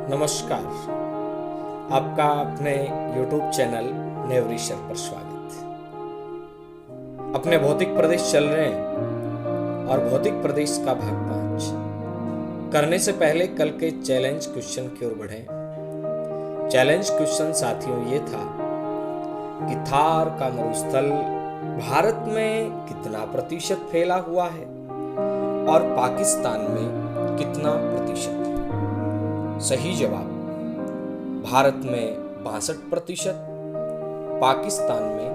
नमस्कार। आपका अपने YouTube चैनल नेवरीशर पर स्वागत। अपने भौतिक प्रदेश चल रहे हैं और भौतिक प्रदेश का भाग 5 करने से पहले कल के चैलेंज क्वेश्चन की ओर बढ़ें। चैलेंज क्वेश्चन साथियों ये था कि थार का मरुस्थल भारत में कितना प्रतिशत फैला हुआ है और पाकिस्तान में कितना प्रतिशत। सही जवाब भारत में 62%, पाकिस्तान में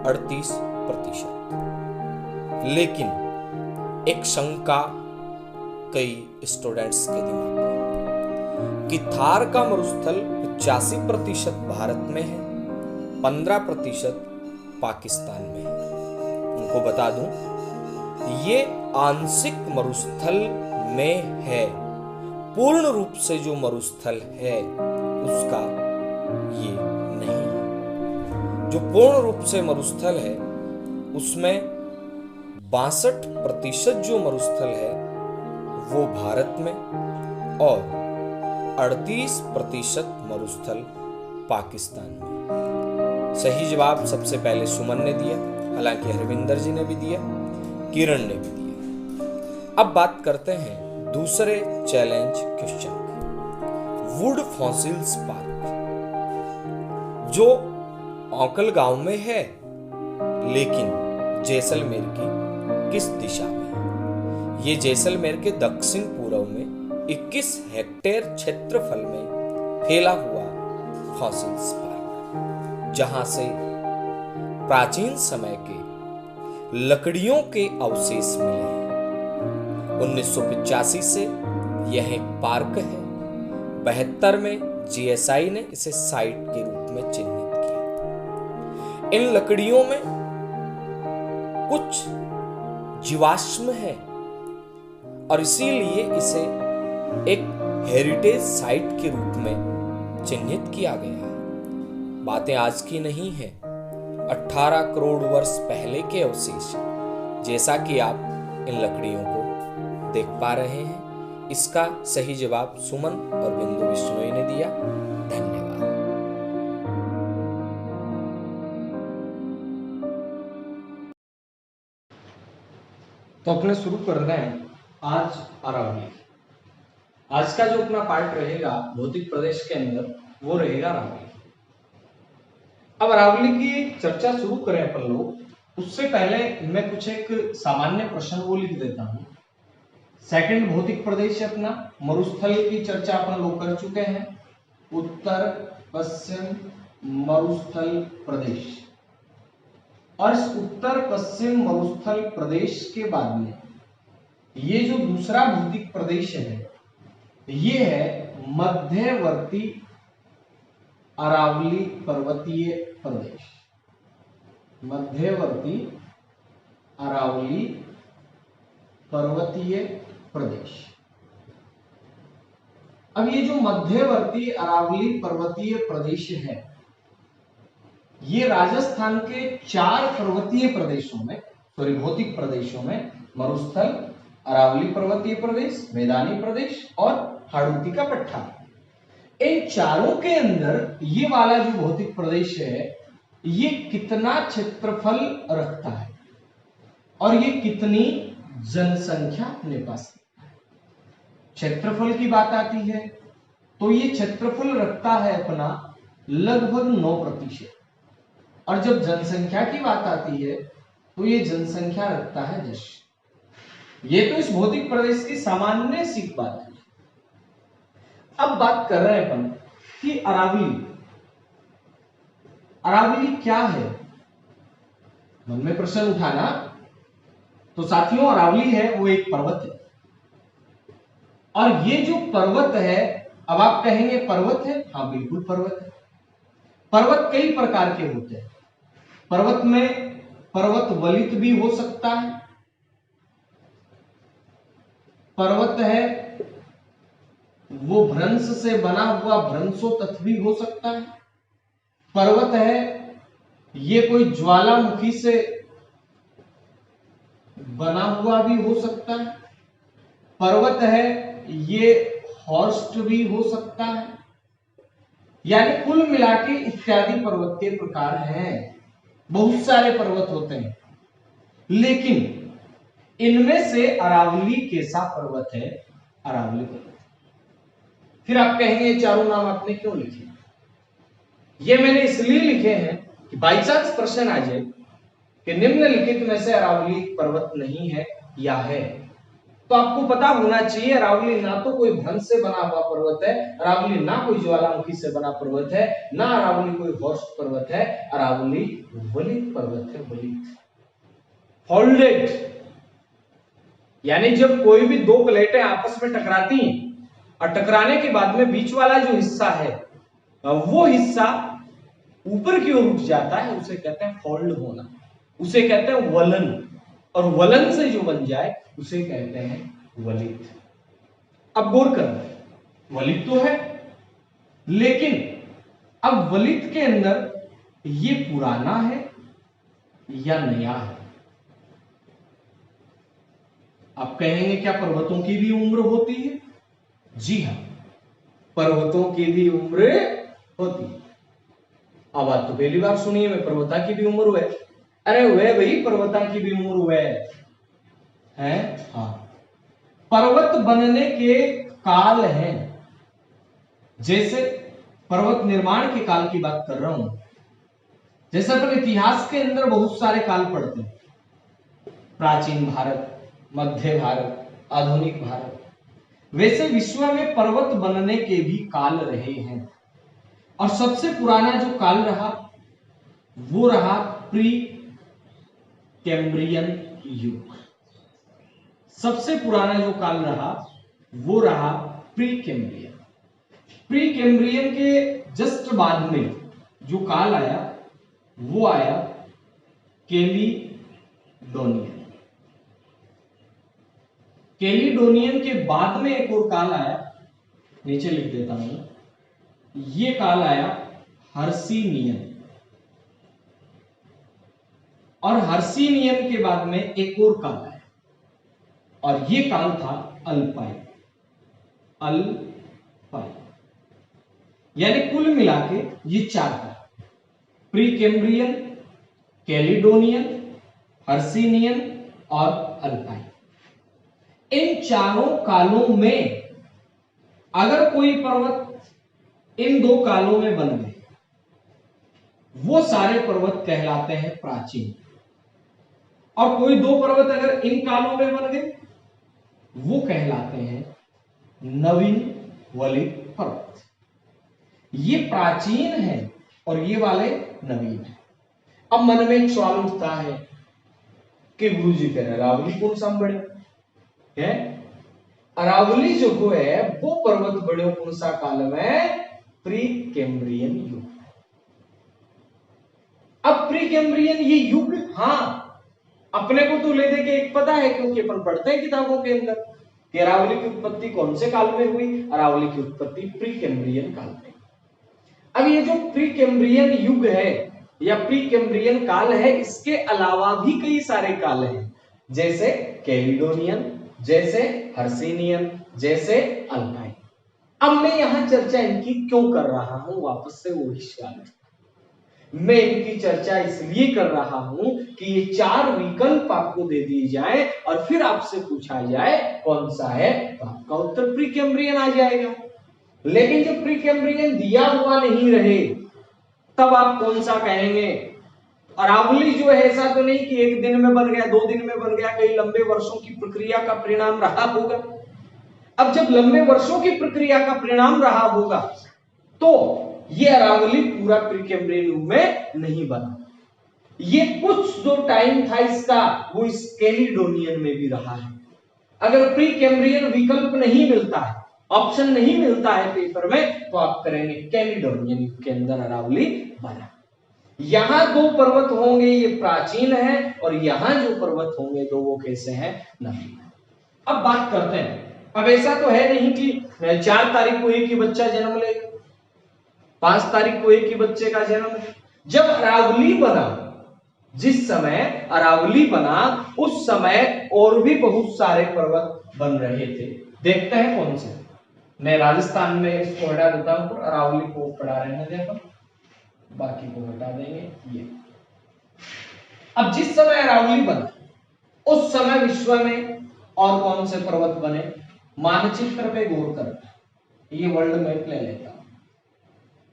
38%। लेकिन एक शंका कई स्टूडेंट्स के दिमाग में कि थार का मरुस्थल 85% भारत में है, 15% पाकिस्तान में है। उनको बता दूं ये आंशिक मरुस्थल में है, पूर्ण रूप से जो मरुस्थल है उसका ये नहीं है। जो पूर्ण रूप से मरुस्थल है उसमें 62% जो मरुस्थल है वो भारत में और 38% मरुस्थल पाकिस्तान में। सही जवाब सबसे पहले सुमन ने दिया, हालांकि हरविंदर जी ने भी दिया, किरण ने भी दिया। अब बात करते हैं दूसरे चैलेंज क्वेश्चन की। वुड फॉसिल्स पार्क जो औकल गांव में है लेकिन जैसलमेर की किस दिशा में है? ये जैसलमेर के दक्षिण पूर्व में 21 हेक्टेयर क्षेत्रफल में फैला हुआ फॉसिल्स पार्क, जहां से प्राचीन समय के लकड़ियों के अवशेष मिले हैं। 1985 से यह एक पार्क है। 72 में जीएसआई ने इसे साइट के रूप में चिन्हित किया। इन लकड़ियों में कुछ जीवाश्म है और इसीलिए इसे एक हेरिटेज साइट के रूप में चिन्हित किया गया है। बातें आज की नहीं है, 18 करोड़ वर्ष पहले के अवशेष, जैसा कि आप इन लकड़ियों को देख पा रहे हैं। इसका सही जवाब सुमन और बिंदु बिश्नोई ने दिया। धन्यवाद। तो अपने शुरू कर रहे हैं आज अरावली। आज का जो अपना पार्ट रहेगा भौतिक प्रदेश के अंदर वो रहेगा अरावली। अब अरावली की चर्चा शुरू करें अपन लोग, उससे पहले मैं कुछ एक सामान्य प्रश्न वो लिख देता हूं। सेकंड भौतिक प्रदेश है अपना, मरुस्थल की चर्चा अपन लोग कर चुके हैं, उत्तर पश्चिम मरुस्थल प्रदेश। और इस उत्तर पश्चिम मरुस्थल प्रदेश के बाद में ये जो दूसरा भौतिक प्रदेश है ये है मध्यवर्ती अरावली पर्वतीय प्रदेश। मध्यवर्ती अरावली पर्वतीय प्रदेश। अब ये जो मध्यवर्ती अरावली पर्वतीय प्रदेश है ये राजस्थान के 4 पर्वतीय प्रदेशों में, भौतिक प्रदेशों में, मरुस्थल, अरावली पर्वतीय प्रदेश, मैदानी प्रदेश और हाड़ौती का पट्टा, इन चारों के अंदर ये वाला जो भौतिक प्रदेश है ये कितना क्षेत्रफल रखता है और ये कितनी जनसंख्या अपने पास। क्षेत्रफल की बात आती है तो ये क्षेत्रफल रखता है अपना लगभग 9%, और जब जनसंख्या की बात आती है तो ये जनसंख्या रखता है 10। ये तो इस भौतिक प्रदेश की सामान्य सी बात है। अब बात कर रहे हैं अपन कि अरावली, अरावली क्या है। मन में प्रश्न उठाना तो साथियों अरावली है वो एक पर्वत है, और ये जो पर्वत है, अब आप कहेंगे पर्वत है, हाँ बिल्कुल पर्वत है। पर्वत कई प्रकार के होते हैं। पर्वत में पर्वत वलित भी हो सकता है, पर्वत है वो भ्रंश से बना हुआ भ्रंशोत्थ भी हो सकता है, पर्वत है ये कोई ज्वालामुखी से बना हुआ भी हो सकता है, पर्वत है ये हॉर्स्ट भी हो सकता है। यानी कुल मिला के इत्यादि पर्वत के प्रकार हैं। बहुत सारे पर्वत होते हैं, लेकिन इनमें से अरावली कैसा पर्वत है? अरावली पर्वत। फिर आप कहेंगे ये चारों नाम आपने क्यों लिखे? ये मैंने इसलिए लिखे हैं कि बाई चांस प्रश्न आ जाए कि निम्नलिखित में से अरावली पर्वत नहीं है या है, तो आपको पता होना चाहिए अरावली ना तो कोई भ्रंश से बना हुआ पर्वत है, अरावली ना कोई ज्वालामुखी से बना पर्वत है, ना अरावली कोई हॉर्स्ट पर्वत है, अरावली वलित पर्वत है। वलित, फोल्डेड, यानी जब कोई भी दो प्लेटें आपस में टकराती हैं और टकराने के बाद में बीच वाला जो हिस्सा है वो हिस्सा ऊपर की ओर उठ जाता है, उसे कहते हैं फोल्ड होना, उसे कहते हैं वलन, और वलन से जो बन जाए उसे कहते हैं वलित। अब गौर करना, वलित तो है, लेकिन अब वलित के अंदर ये पुराना है या नया है? आप कहेंगे क्या पर्वतों की भी उम्र होती है? जी हां, पर्वतों की भी उम्र होती है। अब बात तो पहली बार सुनिए, मैं पर्वता की भी उम्र हुए। अरे हुए भाई, पर्वता की भी उम्र हुए हैं। हाँ, पर्वत बनने के काल हैं, जैसे पर्वत निर्माण के काल की बात कर रहा हूं। जैसे अपन इतिहास के अंदर बहुत सारे काल पढ़ते हैं, प्राचीन भारत, मध्य भारत, आधुनिक भारत, वैसे विश्व में पर्वत बनने के भी काल रहे हैं। और सबसे पुराना जो काल रहा वो रहा प्री कैम्ब्रियन युग। सबसे पुराना जो काल रहा वो रहा प्री कैम्ब्रियन। प्री कैम्ब्रियन के जस्ट बाद में जो काल आया वो आया कैलिडोनियन। कैलिडोनियन के बाद में एक और काल आया, नीचे लिख देता हूं, ये काल आया हर्सिनियन, और हर्सिनियन के बाद में एक और काल आया, और ये काल था अल्पाइन। अल्पाइन, यानी कुल मिला के ये चार काल, प्री कैम्ब्रियन, कैलिडोनियन, हर्सिनियन और अल्पाइन। इन चारों कालों में अगर कोई पर्वत इन दो कालों में बन गए, वो सारे पर्वत कहलाते हैं प्राचीन। और कोई दो पर्वत अगर इन कालों में बन गए, वो कहलाते हैं नवीन वलित पर्वत। ये प्राचीन है और ये वाले नवीन है। अब मन में एक सवाल उठता है कि गुरुजी कह रहे अरावली कौन सा बड़े है? अरावली जो है वो पर्वत बड़े कौन सा काल में? प्री कैम्ब्रियन युग। अब प्री कैम्ब्रियन ये युग, हाँ, अपने को तो ले दे के एक पता है, क्योंकि अपन पढ़ते हैं किताबों के अंदर कि अरावली की उत्पत्ति कौन से काल में हुई? अरावली की उत्पत्ति प्री कैम्ब्रियन काल में। अब ये जो प्री कैम्ब्रियन युग है या प्री कैम्ब्रियन काल है, इसके अलावा भी कई सारे काल हैं, जैसे कैलिडोनियन, जैसे हर्सिनियन, जैसे अल्पाइन। अब मैं यहां चर्चा इनकी क्यों कर रहा हूं? वापस से वही सवाल, मैं इनकी चर्चा इसलिए कर रहा हूं कि ये चार विकल्प आपको दे दिए जाए और फिर आपसे पूछा जाए कौन सा है, तो आपका उत्तर प्री कैम्ब्रियन आ जाएगा। लेकिन जब प्री कैम्ब्रियन दिया हुआ नहीं रहे, तब आप कौन सा कहेंगे? अरावली जो है ऐसा तो नहीं कि एक दिन में बन गया, 2 दिन में बन गया, कई लंबे वर्षों की प्रक्रिया का परिणाम रहा होगा। अब जब लंबे वर्षों की प्रक्रिया का परिणाम रहा होगा, तो ये अरावली पूरा प्री कैम्ब्रियन युग में नहीं बना। ये कुछ जो टाइम था इसका, वो इस कैलिडोनियन में भी रहा है। अगर प्री कैम्ब्रियन विकल्प नहीं मिलता है, ऑप्शन नहीं मिलता है पेपर में, तो आप करेंगे कैलिडोनियन युग के अंदर अरावली बना। यहां दो पर्वत होंगे, ये प्राचीन है, और यहां जो पर्वत होंगे दो, वो कैसे हैं? नवीन। अब बात करते हैं, अब ऐसा तो है नहीं कि 4 तारीख को एक ही बच्चा जन्म लेगा, 5 तारीख को एक ही बच्चे का जन्म है। जब अरावली बना, जिस समय अरावली बना, उस समय और भी बहुत सारे पर्वत बन रहे थे। देखते हैं कौन से। मैं राजस्थान में इसको हटा देता हूं, अरावली को पढ़ा रहने देता हूं, बाकी को हटा देंगे। ये अब जिस समय अरावली बना उस समय विश्व में और कौन से पर्वत बने, मानचित्र पे गौर कर, ये वर्ल्ड मैप ले लेता हूं।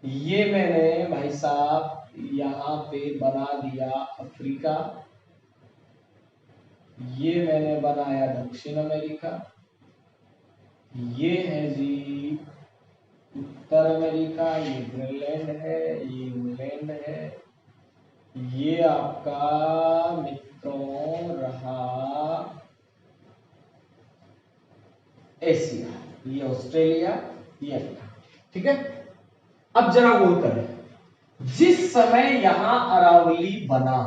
ये मैंने भाई साहब यहां पे बना दिया अफ्रीका, ये मैंने बनाया दक्षिण अमेरिका, ये है जी उत्तर अमेरिका, ये ग्रीनलैंड है, ये इंग्लैंड है, ये आपका मित्रों रहा एशिया, ये ऑस्ट्रेलिया, ये अफ्रीका। ठीक है, अब जरा गौर करें, जिस समय यहां अरावली बना,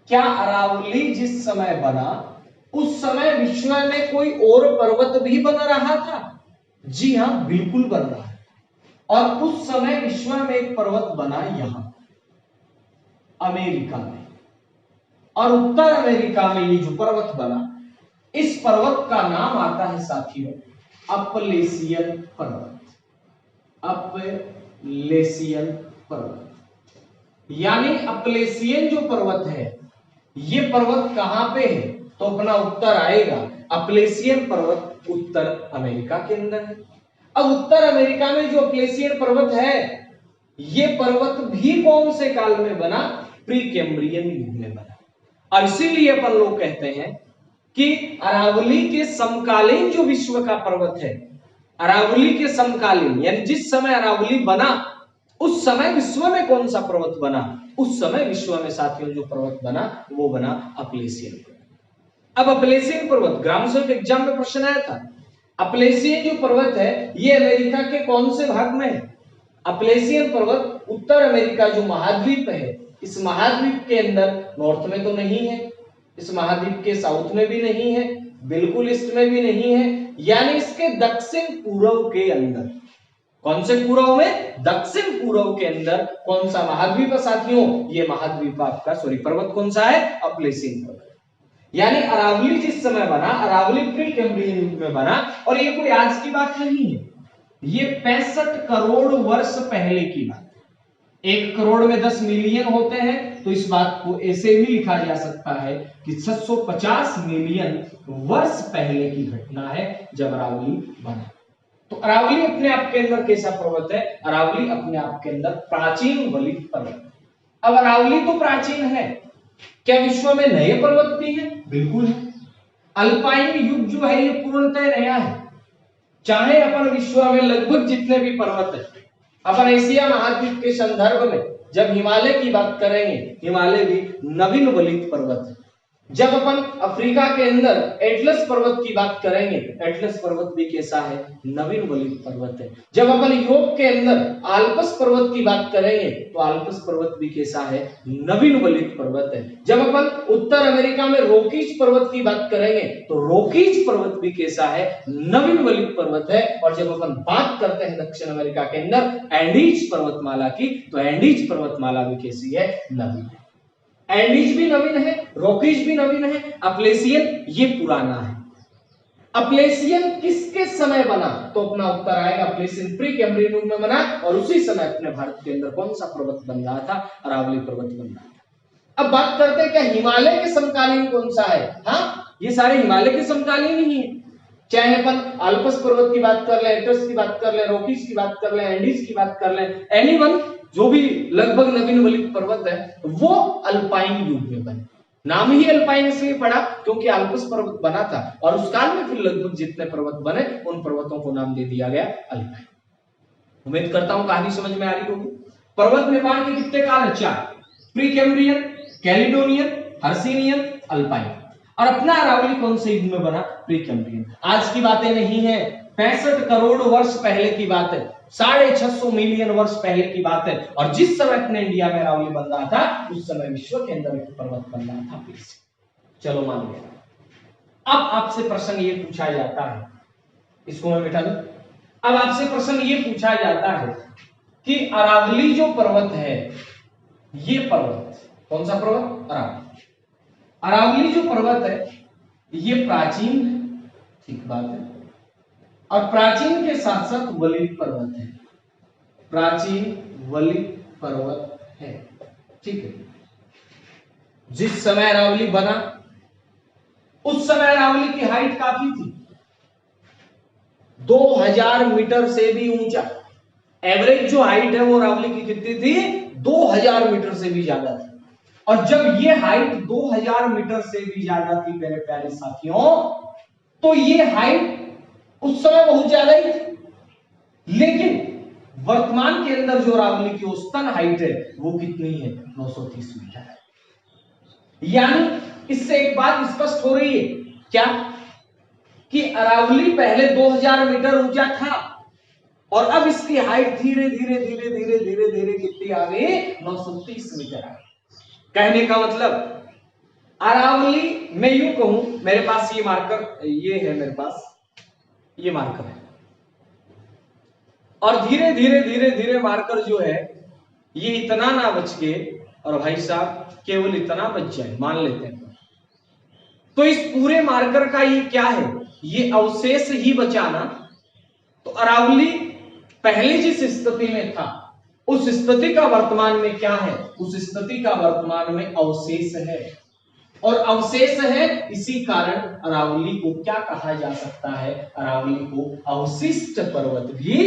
क्या अरावली जिस समय बना उस समय विश्व में कोई और पर्वत भी बन रहा था? जी हां, बिल्कुल बन रहा है। और उस समय विश्व में एक पर्वत बना यहां अमेरिका में, और उत्तर अमेरिका में ये जो पर्वत बना, इस पर्वत का नाम आता है साथियों अपलेशियन पर्वत। अपलेशियन पर्वत यानी अपलेशियन जो पर्वत है, ये पर्वत कहां पे है? तो अपना उत्तर आएगा, अपलेशियन पर्वत उत्तर अमेरिका के अंदर है। अब उत्तर अमेरिका में जो अपलेशियन पर्वत है, ये पर्वत भी कौन से काल में बना? प्री कैम्ब्रियन युग में बना। और इसीलिए अपन लोग कहते हैं कि अरावली के समकालीन जो विश्व का पर्वत है, अरावली के समकालीन यानी जिस समय अरावली बना उस समय विश्व में कौन सा पर्वत बना? उस समय विश्व में साथियों जो पर्वत बना वो बना अपलेशियन पर्वत। अब अपलेशियन पर्वत ग्राम सेवक एग्जाम में प्रश्न आया था, अपलेशियन जो पर्वत है ये अमेरिका के कौन से भाग में है? अपलेशियन पर्वत उत्तर अमेरिका जो महाद्वीप है, इस महाद्वीप के अंदर नॉर्थ में तो नहीं है, इस महाद्वीप के साउथ में भी नहीं है, बिल्कुल ईस्ट में भी नहीं है, यानी इसके दक्षिण पूर्व के अंदर। कौन से पूर्व में? दक्षिण पूर्व के अंदर कौन सा महाद्वीप है साथियों? ये महाद्वीप आपका पर्वत कौन सा है? अपलेशियन पर्वत। यानी अरावली जिस समय बना, अरावली प्री कैम्ब्रियन युग में बना, और ये कोई आज की बात नहीं है, ये 65 करोड़ वर्ष पहले की बात है। 1 करोड़ में 10 मिलियन होते हैं, तो इस बात को ऐसे भी लिखा जा सकता है कि 650 मिलियन वर्ष पहले की घटना है जब अरावली बना। तो अरावली अपने आप के अंदर कैसा पर्वत है? अरावली अपने आप के अंदर प्राचीन वलित पर्वत। अब अरावली तो प्राचीन है, क्या विश्व में नए पर्वत भी हैं? बिल्कुल है। अल्पाइन युग जो है ये पूर्णतः नया है। चाहे अपन विश्व में लगभग जितने भी पर्वत है, अपन एशिया महाद्वीप के संदर्भ में जब हिमालय की बात करेंगे, हिमालय भी नवीन वलित पर्वत है। जब अपन अफ्रीका के अंदर एटलस पर्वत की बात करेंगे, एटलस पर्वत भी कैसा है? नवीन वलित पर्वत है। जब अपन यूरोप के अंदर आल्प्स पर्वत की बात करेंगे, तो आल्प्स पर्वत भी कैसा है? नवीन वलित पर्वत है। जब अपन उत्तर अमेरिका में रोकीज पर्वत की बात करेंगे, तो रोकीज पर्वत भी कैसा है? नवीन वलित पर्वत है। और जब अपन बात करते हैं दक्षिण अमेरिका के अंदर एंडीज पर्वतमाला की, तो एंडीज पर्वतमाला भी कैसी है? नवीन है। एंडीज भी नवीन है, रॉकीज भी नवीन है, अपलेशियन ये पुराना है। अपलेशियन किसके समय बना? तो अपना उत्तर आएगा अपलेशियन प्री कैम्ब्रियन युग में बना, और उसी समय अपने भारत के अंदर कौन सा पर्वत बन रहा था? अरावली पर्वत बन रहा था। अब बात करते हैं क्या हिमालय के समकालीन कौन सा है? हाँ, ये सारे हिमालय के समकालीन ही है। चाहे अपन आल्प्स पर्वत की बात कर ले, एटलस की बात कर ले, रॉकीज की बात कर ले, एंडीज की बात कर ले, एनीवन जो भी लगभग नवीन वलित पर्वत है, वो अल्पाइन युग में बने। नाम ही अल्पाइन इसलिए पड़ा क्योंकि आल्प्स पर्वत बना था, और उस काल में फिर लगभग जितने पर्वत बने उन पर्वतों को नाम दे दिया गया अल्पाइन। उम्मीद करता हूं कहानी समझ में आ रही होगी। पर्वत निर्माण के कितने काल है? 4, pre Cambrian, Caledonian, Hercynian, alpine. और अपना अरावली कौन से युग में बना? Pre Cambrian. आज की बातें नहीं है, 65 करोड़ वर्ष पहले की बात है, 650 मिलियन वर्ष पहले की बात है। और जिस समय अपने इंडिया में अरावली बन रहा था, उस समय विश्व के अंदर एक पर्वत बन रहा था। चलो मान लिया। अब आपसे प्रश्न ये पूछा जाता है, इसको मैं मिटा दूं। अब आपसे प्रश्न ये पूछा जाता है कि अरावली जो पर्वत है, ये पर्वत कौन सा पर्वत? अरावली। अरावली जो पर्वत है ये प्राचीन है, ठीक बात है। और प्राचीन के साथ साथ वलित पर्वत है, प्राचीन वलित पर्वत है। ठीक है, जिस समय अरावली बना उस समय अरावली की हाइट काफी थी, 2000 मीटर से भी ऊंचा। एवरेज जो हाइट है वो अरावली की कितनी थी? 2000 मीटर से भी ज्यादा थी। और जब ये हाइट 2000 मीटर से भी ज्यादा थी मेरे प्यारे साथियों, तो ये हाइट उस समय बहुत ज्यादा ही थी, लेकिन वर्तमान के अंदर जो अरावली की औसतन हाइट है वो कितनी है? 930 मीटर है। यानी इससे एक बात स्पष्ट हो रही है, क्या? कि अरावली पहले 2000 मीटर ऊंचा था और अब इसकी हाइट धीरे धीरे धीरे धीरे धीरे धीरे कितनी आ गई? 930 मीटर आ गई। कहने का मतलब अरावली, मैं यूं कहूं, मेरे पास ये मार्कर, ये है मेरे पास, ये मार्कर है, और धीरे धीरे धीरे धीरे मार्कर जो है ये इतना ना बच के, और भाई साहब केवल इतना बच जाए, मान लेते हैं, तो इस पूरे मार्कर का ये क्या है? ये अवशेष ही बचाना। तो अरावली पहले जिस स्थिति में था उस स्थिति का वर्तमान में क्या है? उस स्थिति का वर्तमान में अवशेष है, और अवशेष है, इसी कारण अरावली को क्या कहा जा सकता है? अरावली को अवशिष्ट पर्वत भी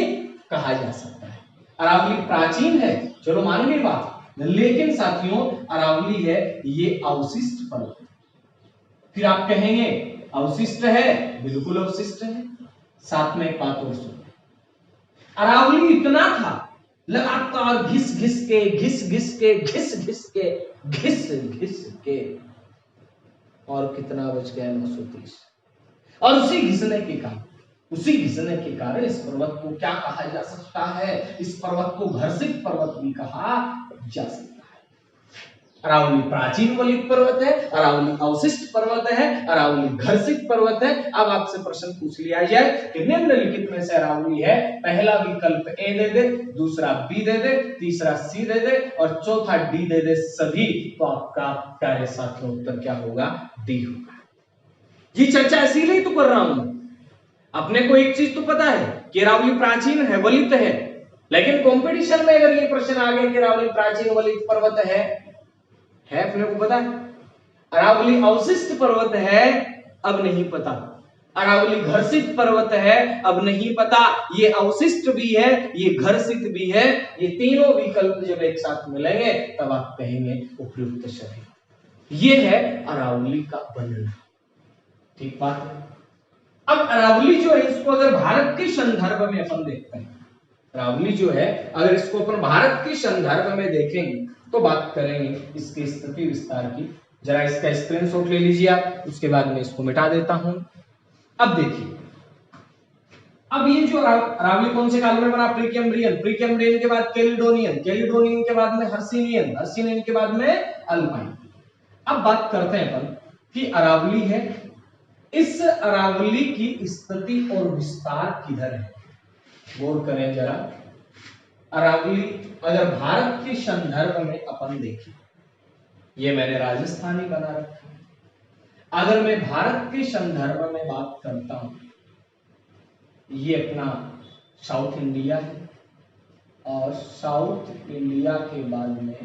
कहा जा सकता है। अरावली प्राचीन है, चलो मान गई बात, लेकिन साथियों अरावली है ये अवशिष्ट पर्वत। फिर आप कहेंगे अवशिष्ट है, बिल्कुल अवशिष्ट है। साथ में एक बात और सुनो, अरावली इतना था, लगातार घिस घिस के घिस घिस के घिस घिस के घिस घिस के, और कितना बच गया? 930। और उसी घिसने के कारण इस पर्वत को क्या कहा जा सकता है? इस पर्वत को घर्षित पर्वत भी कहा जा सकता है। अरावली प्राचीन वलित पर्वत है, अरावली अवशिष्ट पर्वत है, अरावली घर्षित पर्वत है। अब आपसे प्रश्न पूछ लिया जाए कि निम्नलिखित में से अरावली है, पहला विकल्प ए दे दे, दूसरा बी दे दे, तीसरा सी दे दे और चौथा डी दे दे सभी, तो आपका प्यारे साथियों उत्तर क्या होगा? डी होगा। ये चर्चा इसीलिए तो कर रहा हूं, अपने को एक चीज तो पता है कि अरावली प्राचीन है, वलित है, लेकिन कंपटीशन में अगर ये प्रश्न आ गया कि अरावली प्राचीन वलित पर्वत है अपने को पता है, अरावली अवशिष्ट पर्वत है अब नहीं पता, अरावली घर्षित पर्वत है अब नहीं पता, ये अवशिष्ट भी है, ये घर्षित भी है, ये तीनों विकल्प जब एक साथ मिलेंगे तब आप कहेंगे उपयुक्त सभी। ये है अरावली का वर्णन। ठीक बात है। अब अरावली जो है इसको अगर भारत के संदर्भ में अपन देखते हैं, अरावली जो है अगर इसको अपन भारत के संदर्भ में देखेंगे तो बात करेंगे इसकी स्थिति विस्तार की। जरा इसका स्क्रीनशॉट ले लीजिए आप, उसके बाद मैं इसको मिटा देता हूं। अब देखिए, अब ये जो अरावली कौन से काल में बना? प्रीकैम्ब्रियन, प्रीकैम्ब्रियन के बाद कैलिडोनियन, कैलिडोनियन के बाद में हर्सिनियन, हर्सिनियन के बाद में अल्पाइन। अब बात करते हैं अपन कि अरावली है, इस अरावली की स्थिति और विस्तार किधर है? गौर करें जरा। अरावली अगर भारत के संदर्भ में अपन देखें, ये मैंने राजस्थानी बना रखा है। अगर मैं भारत के संदर्भ में बात करता हूं, ये अपना साउथ इंडिया है, और साउथ इंडिया के बाद में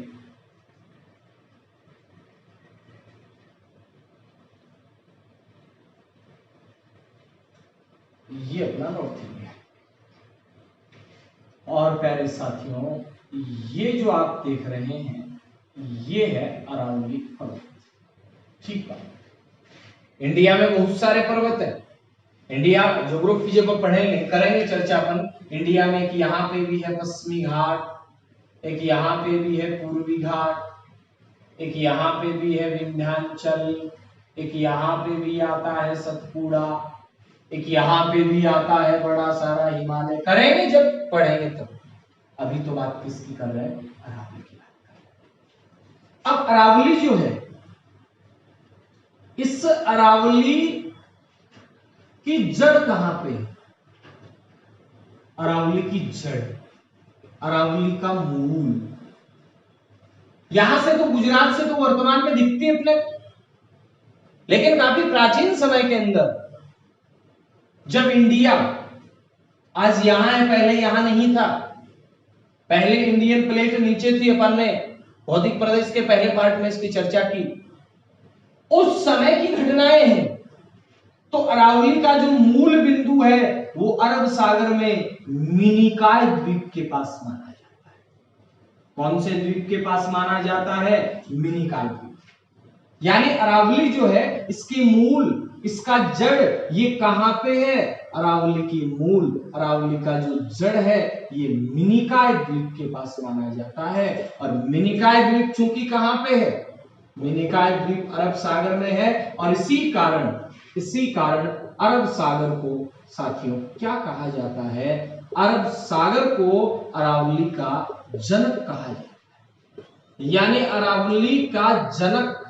ये अपना नॉर्थ इंडिया है। और प्यारे साथियों ये जो आप देख रहे हैं ये है अरावली पर्वत। ठीक है, इंडिया में बहुत सारे पर्वत है। इंडिया ज्योग्राफी जब पढ़ेंगे करेंगे चर्चा अपन, इंडिया में एक यहाँ पे भी है पश्चिमी घाट, एक यहाँ पे भी है पूर्वी घाट, एक यहाँ पे भी है विंध्याचल, एक यहाँ पे भी आता है सतपुड़ा, एक यहाँ पे भी आता है बड़ा सारा हिमालय। करेंगे जब पढ़ेंगे तब, अभी तो बात किसकी कर रहे हैं? अरावली की बात कर रहे हैं। अब अरावली जो है, इस अरावली की जड़ कहां पे? अरावली की जड़, अरावली का मूल यहां से तो गुजरात से तो वर्तमान में दिखती है अपने, लेकिन काफी प्राचीन समय के अंदर जब इंडिया आज यहां है, पहले यहां नहीं था। पहले इंडियन प्लेट नीचे थी। अपन ने भौतिक प्रदेश के पहले पार्ट में इसकी चर्चा की। उस समय की घटनाएं हैं। तो अरावली का जो मूल बिंदु है वो अरब सागर में मिनिकॉय द्वीप के पास माना जाता है। कौन से द्वीप के पास माना जाता है? मिनिकॉय द्वीप। यानी अरावली जो है इसकी मूल, इसका जड़ ये कहां पे है? अरावली की मूल, अरावली का जो जड़ है ये मिनिकॉय द्वीप के पास माना जाता है। और मिनिकॉय द्वीप चूंकि कहां पे है? मिनिकॉय द्वीप अरब सागर में है। और इसी कारण अरब सागर को साथियों क्या कहा जाता है? अरब सागर को अरावली का जनक कहा जाता है। यानी अरावली का जनक,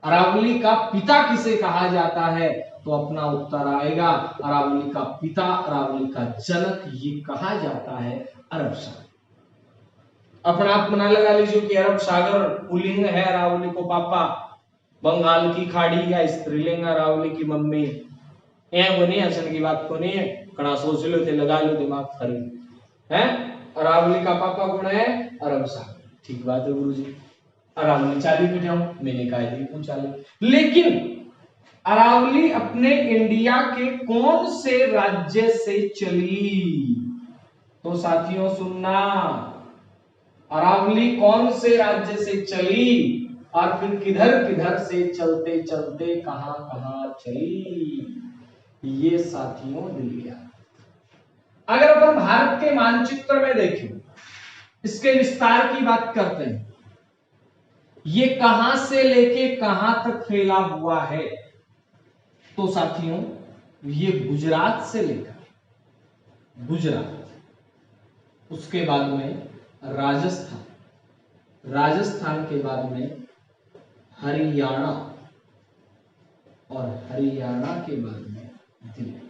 अरावली का पिता किसे कहा जाता है? तो अपना उत्तर आएगा अरावली का पिता, अरावली का जनक ये कहा जाता है अरब सागर। अपना आप मना लगा लीजिए कि अरब सागर पुल्लिंग है, अरावली को पापा, बंगाल की खाड़ी या स्त्रीलिंग अरावली की मम्मी। बनी हसन की बात को नहीं है, कड़ा सोच लो थे, लगा लो दिमाग खरीद है। अरावली का पापा कौन है? अरब सागर। ठीक बात है गुरुजी। अरावली चाली पे जाऊं, मैंने कहा थी चाली। लेकिन अरावली अपने इंडिया के कौन से राज्य से चली? तो साथियों सुनना, अरावली कौन से राज्य से चली और फिर किधर किधर से चलते चलते कहां कहां चली? ये साथियों दिल्ली। अगर अपन भारत के मानचित्र में देखें, इसके विस्तार की बात करते हैं, ये कहां से लेके कहां तक फैला हुआ है? तो साथियों ये गुजरात से लेकर गुजरात, उसके बाद में राजस्थान, राजस्थान के बाद में हरियाणा, और हरियाणा के बाद में दिल्ली।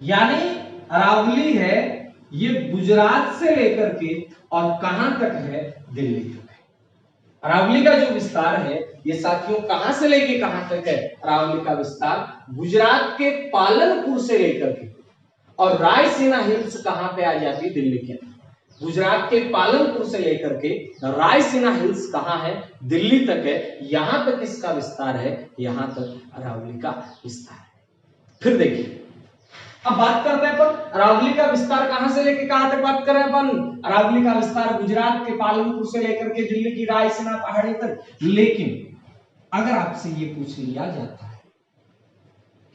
यानी अरावली है ये गुजरात से लेकर के और कहां तक है? दिल्ली तक है। अरावली का जो विस्तार है ये साथियों कहां से लेके कहां तक है? अरावली का विस्तार गुजरात के पालनपुर से लेकर के, और रायसीना हिल्स कहां पे आ जाती है? दिल्ली के अंदर। गुजरात के पालनपुर से लेकर के रायसीना हिल्स कहां है? दिल्ली तक है। यहां तक इसका विस्तार है, यहां तक अरावली का विस्तार है। फिर देखिए, अब बात करते हैं अपन अरावली का विस्तार कहां से लेकर कहां तक बात कर रहे हैं अपन? अरावली का विस्तार गुजरात के पालनपुर से लेकर के दिल्ली की रायसीना पहाड़ी तक। लेकिन अगर आपसे ये पूछ लिया जाता है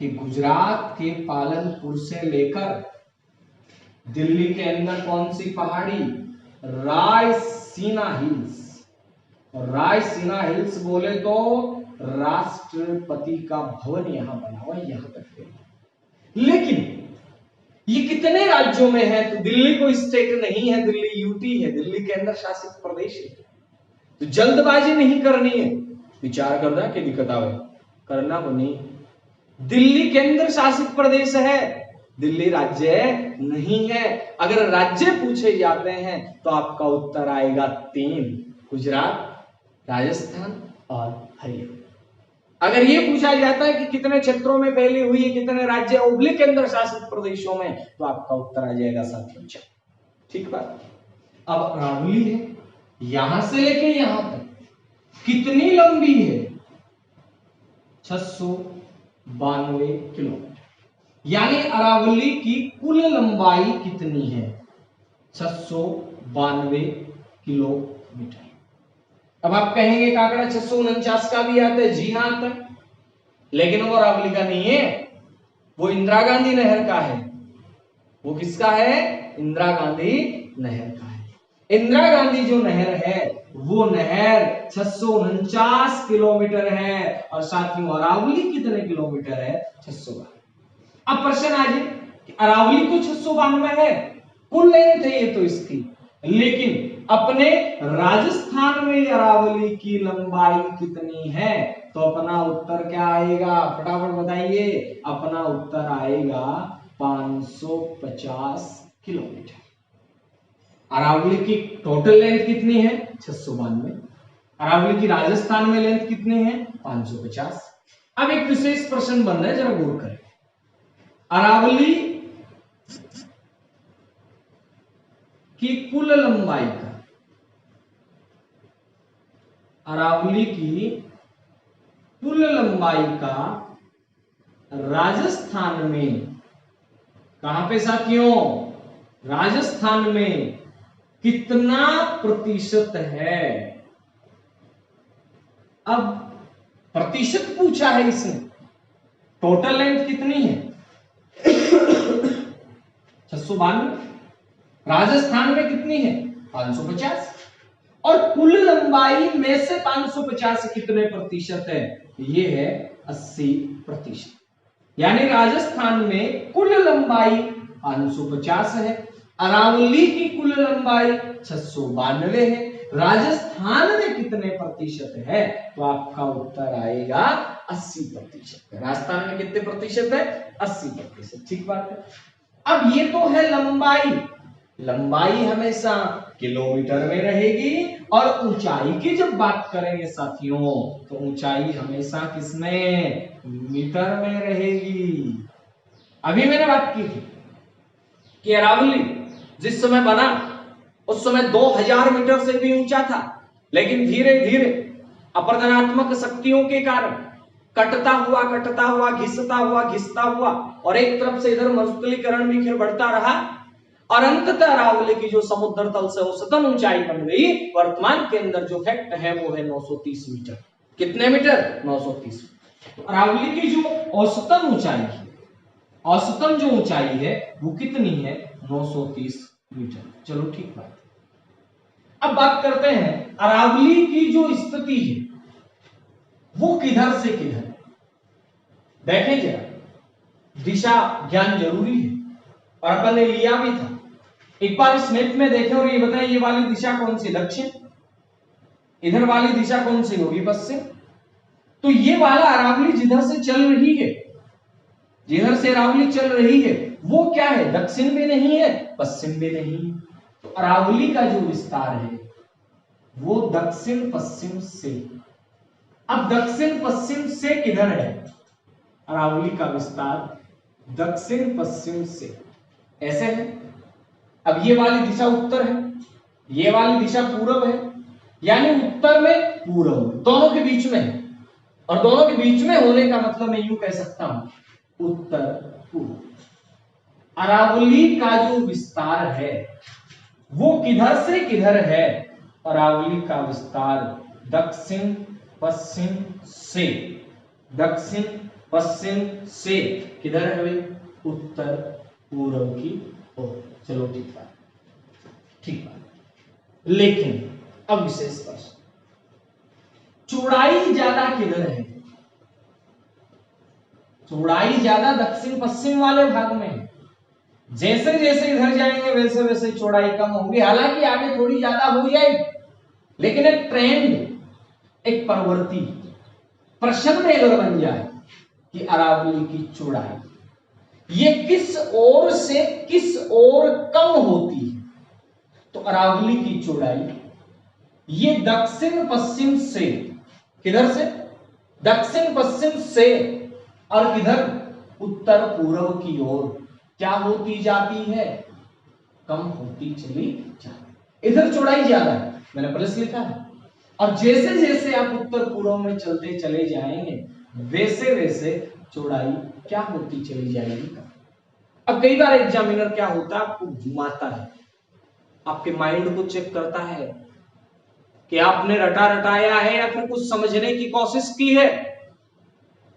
कि गुजरात के पालनपुर से लेकर दिल्ली के अंदर कौन सी पहाड़ी? रायसीना हिल्स। रायसीना हिल्स बोले तो राष्ट्रपति का भवन यहां बना हुआ, यहां तक। लेकिन ये कितने राज्यों में है? तो दिल्ली कोई स्टेट नहीं है, दिल्ली यूटी है, दिल्ली के अंदर शासित प्रदेश है। तो जल्दबाजी नहीं करनी है, विचार करना कि दिक्कत आवे, करना वो नहीं। दिल्ली केंद्र शासित प्रदेश है, दिल्ली राज्य नहीं है। अगर राज्य पूछे जाते हैं तो आपका उत्तर आएगा 3, गुजरात, राजस्थान और हरियाणा। अगर ये पूछा जाता है कि कितने क्षेत्रों में फैली हुई है, कितने राज्य ओब्लिक केंद्र शासित प्रदेशों में, तो आपका उत्तर आ जाएगा साथियों 4। ठीक बात। अब अरावली है यहां से लेके यहां तक कितनी लंबी है? 692 किलोमीटर। यानी अरावली की कुल लंबाई कितनी है? 692 किलोमीटर। अब आप कहेंगे काकड़ा 649 का भी आता है। जी हाँ आता है, लेकिन वो अरावली का नहीं है, वो इंदिरा गांधी नहर का है। वो किसका है? इंदिरा गांधी नहर का है। इंदिरा गांधी जो नहर है वो नहर 649 किलोमीटर है। और साथियों अरावली कितने किलोमीटर है? 692। अब प्रश्न आ जाए कि अरावली तो 692 है, कुल लेंथ है ये तो इसकी, लेकिन अपने राजस्थान में अरावली की लंबाई कितनी है? तो अपना उत्तर क्या आएगा? फटाफट बताइए। अपना उत्तर आएगा 550 किलोमीटर। अरावली की टोटल लेंथ कितनी है? 692। अरावली की राजस्थान में लेंथ कितनी है? 550। अब एक विशेष प्रश्न बन रहा है, जरा गौर करें। अरावली की कुल लंबाई का, अरावली की कुल लंबाई का राजस्थान में, कहां पे साथियों, राजस्थान में कितना प्रतिशत है। अब प्रतिशत पूछा है इसने, टोटल लेंथ कितनी है 692, राजस्थान में कितनी है 550, और कुल लंबाई में से 550 कितने प्रतिशत है, ये है 80%। यानी राजस्थान में कुल लंबाई 550 है, अरावली की कुल लंबाई 692 है, राजस्थान में कितने प्रतिशत है, तो आपका उत्तर आएगा 80%। राजस्थान में कितने प्रतिशत है 80%। ठीक बात है। अब ये तो है लंबाई, लंबाई हमेशा किलोमीटर में रहेगी, और ऊंचाई की जब बात करेंगे साथियों तो ऊंचाई हमेशा किसमें, मीटर में रहेगी। अभी मैंने बात की थी कि अरावली जिस समय बना उस समय 2000 मीटर से भी ऊंचा था, लेकिन धीरे धीरे अपरदनात्मक शक्तियों के कारण कटता हुआ घिसता हुआ और एक तरफ से इधर मरुस्थलीकरण भी फिर बढ़ता रहा, और अंततः अरावली की जो समुद्र तल से औसतन ऊंचाई बन गई, वर्तमान के अंदर जो फैक्ट है वो है 930 मीटर। कितने मीटर 930। तो अरावली की जो औसतन ऊंचाई है, औसतन जो ऊंचाई है वो कितनी है 930 मीटर। चलो ठीक बात। अब बात करते हैं अरावली की जो स्थिति है वो किधर से किधर। देखें जरा, दिशा ज्ञान जरूरी है और अपन ने लिया भी था। एक बार इस मैप में देखें और ये बताएं ये वाली दिशा कौन सी, दक्षिण, इधर वाली दिशा कौन सी होगी, पश्चिम। तो ये वाला अरावली जिधर से चल रही है, जिधर से अरावली चल रही है वो क्या है, दक्षिण भी नहीं है पश्चिम भी नहीं है। तो अरावली का जो विस्तार है वो दक्षिण पश्चिम से। अब दक्षिण पश्चिम से किधर है अरावली का विस्तार, दक्षिण पश्चिम से ऐसे है। अब ये वाली दिशा उत्तर है, ये वाली दिशा पूरब है, यानी उत्तर में पूरब दोनों के बीच में है, और दोनों के बीच में होने का मतलब मैं यूं कह सकता हूं उत्तर पूर्व। अरावली का जो विस्तार है वो किधर से किधर है, अरावली का विस्तार दक्षिण पश्चिम से, दक्षिण पश्चिम से किधर है भाई, उत्तर पूर्व की ओर। चलो ठीक बात, ठीक बात। लेकिन अब विशेष प्रश्न, चौड़ाई ज्यादा किधर है, चौड़ाई ज्यादा दक्षिण पश्चिम वाले भाग में है। जैसे जैसे इधर जाएंगे वैसे वैसे चौड़ाई कम होगी, हालांकि आगे थोड़ी ज्यादा हो जाएगी, लेकिन एक ट्रेंड, एक प्रवृत्ति, प्रश्न में अगर बन जाए कि अरावली की चौड़ाई ये किस ओर से किस ओर कम होती है, तो अरावली की चौड़ाई ये दक्षिण पश्चिम से, किधर से, दक्षिण पश्चिम से, और किधर, उत्तर पूर्व की ओर क्या होती जाती है, कम होती चली जाती। इधर चौड़ाई ज्यादा है, मैंने प्लस लिखा है, और जैसे जैसे आप उत्तर पूर्व में चलते चले जाएंगे वैसे वैसे चौड़ाई क्या होती चली जाएगी। अब कई बार एग्जामिनर क्या होता है, आपको घुमाता है, आपके माइंड को चेक करता है कि आपने रटा रटाया है या फिर कुछ समझने की कोशिश की है।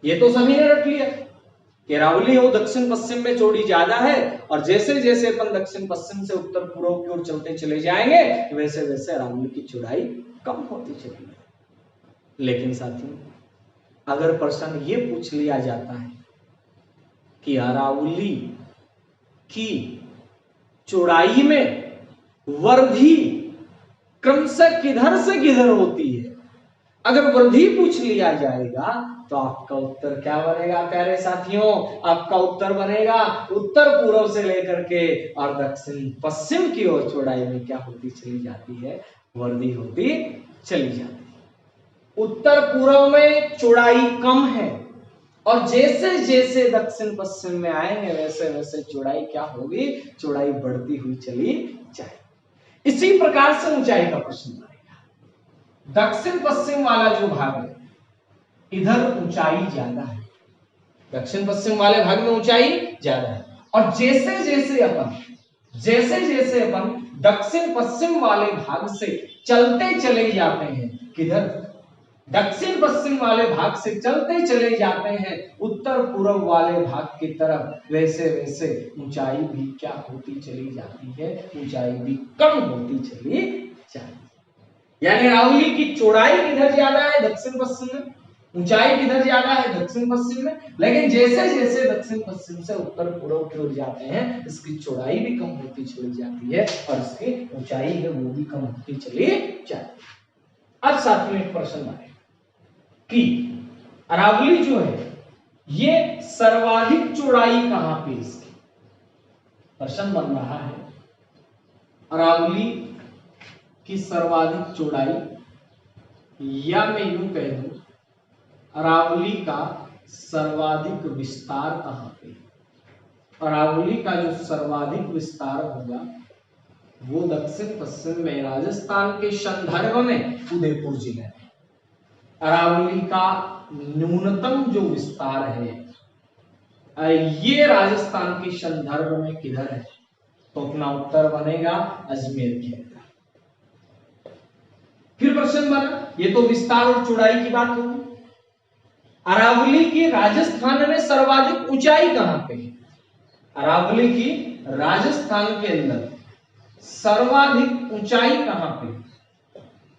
ये तो सभी ने रट लिया कि अरावली हो दक्षिण पश्चिम में चौड़ी ज्यादा है, और जैसे जैसे अपन दक्षिण पश्चिम से उत्तर पूर्व की ओर चलते चले जाएंगे वैसे वैसे अरावली की चौड़ाई कम होती चली जाएगी। लेकिन साथियों, अगर प्रश्न ये पूछ लिया जाता है कि अरावली की चौड़ाई में वृद्धि क्रमशः किधर से किधर होती है, अगर वृद्धि पूछ लिया जाएगा तो आपका उत्तर क्या बनेगा प्यारे साथियों, आपका उत्तर बनेगा उत्तर पूर्व से लेकर के और दक्षिण पश्चिम की ओर चौड़ाई में क्या होती चली जाती है, वृद्धि होती चली जाती है। उत्तर पूर्व में चौड़ाई कम है, और जैसे जैसे दक्षिण पश्चिम में आएंगे वैसे वैसे चौड़ाई क्या होगी, चौड़ाई बढ़ती हुई चली जाएगी। इसी प्रकार से ऊंचाई का प्रश्न आएगा। दक्षिण पश्चिम वाला जो भाग है इधर ऊंचाई ज्यादा है, दक्षिण पश्चिम वाले भाग में ऊंचाई ज्यादा है। और जैसे जैसे अपन दक्षिण पश्चिम वाले भाग से चलते चले जाते हैं, किधर, दक्षिण पश्चिम वाले भाग से चलते चले जाते हैं उत्तर पूर्व वाले भाग की तरफ, वैसे वैसे ऊंचाई भी क्या होती चली जाती है, ऊंचाई भी कम होती चली जाती है। यानी अरावली की चौड़ाई किधर ज्यादा है, दक्षिण पश्चिम में, ऊंचाई किधर ज्यादा है, दक्षिण पश्चिम में। लेकिन जैसे जैसे दक्षिण पश्चिम से उत्तर पूर्व की ओर जाते हैं इसकी चौड़ाई भी कम होती चली जाती है और इसकी ऊंचाई है वो भी कम होती चली जाती है। अब सातवें एक प्रश्न आए कि अरावली जो है ये सर्वाधिक चौड़ाई कहां पे इसकी, प्रश्न बन रहा है अरावली की सर्वाधिक चौड़ाई, या मैं यूं कह दूं अरावली का सर्वाधिक विस्तार कहां पे, अरावली का जो सर्वाधिक विस्तार होगा वो दक्षिण पश्चिम में राजस्थान के संदर्भ में उदयपुर जिले में। अरावली का न्यूनतम जो विस्तार है ये राजस्थान के संदर्भ में किधर है, तो अपना उत्तर बनेगा अजमेर के अंदर। फिर प्रश्न बना, ये तो विस्तार और चौड़ाई की बात होगी, अरावली की राजस्थान में सर्वाधिक ऊंचाई कहां पे है, अरावली की राजस्थान के अंदर सर्वाधिक ऊंचाई कहां पे,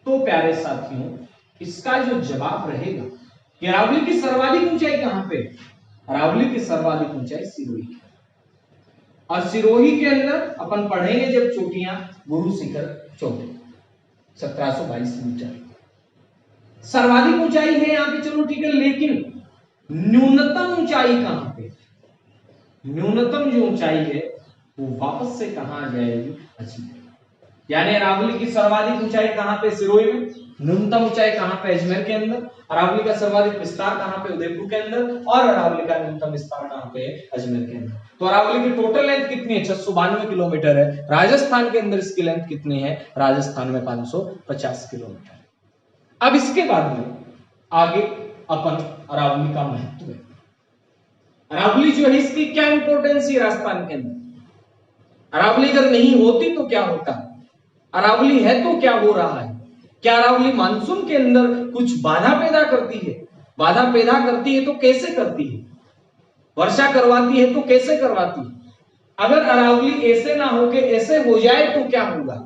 तो प्यारे साथियों इसका जो जवाब रहेगा कि अरावली की सर्वाधिक ऊंचाई कहां पे, अरावली की सर्वाधिक ऊंचाई सिरोही की, और सिरोही के अंदर अपन पढ़ेंगे जब चोटियां, गुरु शिखर चोटी 1722 मीटर सर्वाधिक ऊंचाई है यहां पे, चलो ठीक है। लेकिन न्यूनतम ऊंचाई कहां पे, न्यूनतम जो ऊंचाई है वो वापस से कहां आ जाएगी, अजमेर। यानी अरावली की सर्वाधिक ऊंचाई कहां पे, सिरोही में, न्यूनतम ऊंचाई कहां पे, अजमेर के अंदर, अरावली का सर्वाधिक विस्तार कहां पे, उदयपुर के अंदर, और अरावली का न्यूनतम विस्तार कहां पे, अजमेर के अंदर। तो अरावली की टोटल लेंथ कितनी है, 692 किलोमीटर है। राजस्थान के अंदर इसकी लेंथ कितनी है, राजस्थान में 550 किलोमीटर। अब इसके बाद में आगे अपन अरावली का महत्व है, अरावली जो है इसकी क्या इंपॉर्टेंस है राजस्थान के अंदर, अरावली अगर नहीं होती तो क्या होता, अरावली है तो क्या हो रहा है, क्या अरावली मानसून के अंदर कुछ बाधा पैदा करती है, बाधा पैदा करती है तो कैसे करती है, वर्षा करवाती है तो कैसे करवाती है, अगर अरावली ऐसे ना होके ऐसे हो जाए तो क्या होगा।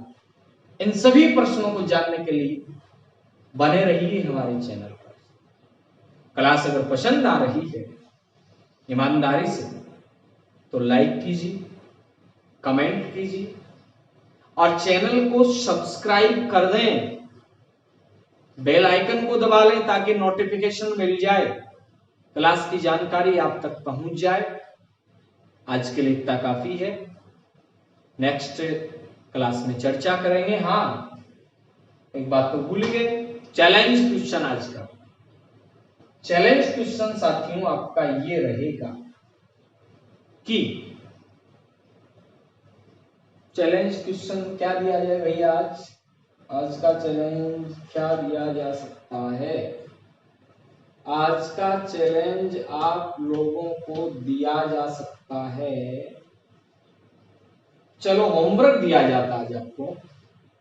इन सभी प्रश्नों को जानने के लिए बने रहिए हमारे चैनल पर। क्लास अगर पसंद आ रही है ईमानदारी से तो लाइक कीजिए, कमेंट कीजिए और चैनल को सब्सक्राइब कर दें, बेल आइकन को दबा लें ताकि नोटिफिकेशन मिल जाए, क्लास की जानकारी आप तक पहुंच जाए। आज के लिए इतना काफी है, नेक्स्ट क्लास में चर्चा करेंगे। हाँ एक बात तो भूल गए, चैलेंज क्वेश्चन आज का, चैलेंज क्वेश्चन साथियों आपका ये रहेगा कि चैलेंज क्वेश्चन क्या दिया जाए भैया, आज का चैलेंज क्या दिया जा सकता है, आज का चैलेंज आप लोगों को दिया जा सकता है, चलो होमवर्क दिया जाता है आज आपको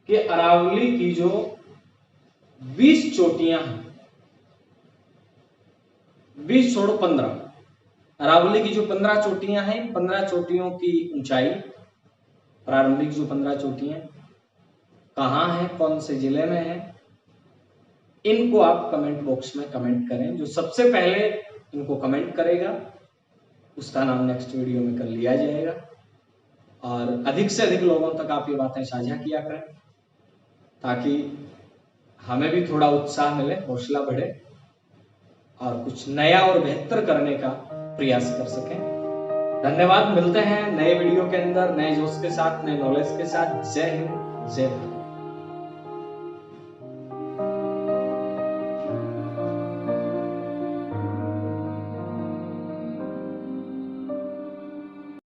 कि अरावली की जो 20 चोटियां हैं, 20 छोड़ो 15, अरावली की जो 15 चोटियां हैं, 15 चोटियों की ऊंचाई, प्रारंभिक जो 15 चोटियां कहां है, कौन से जिले में है, इनको आप कमेंट बॉक्स में कमेंट करें। जो सबसे पहले इनको कमेंट करेगा उसका नाम नेक्स्ट वीडियो में कर लिया जाएगा और अधिक से अधिक लोगों तक आप ये बातें साझा किया करें ताकि हमें भी थोड़ा उत्साह मिले, हौसला बढ़े और कुछ नया और बेहतर करने का प्रयास कर सकें। धन्यवाद, मिलते हैं नए वीडियो के अंदर नए जोश के साथ, नए नॉलेज के साथ। जय हिंद, जय भारत।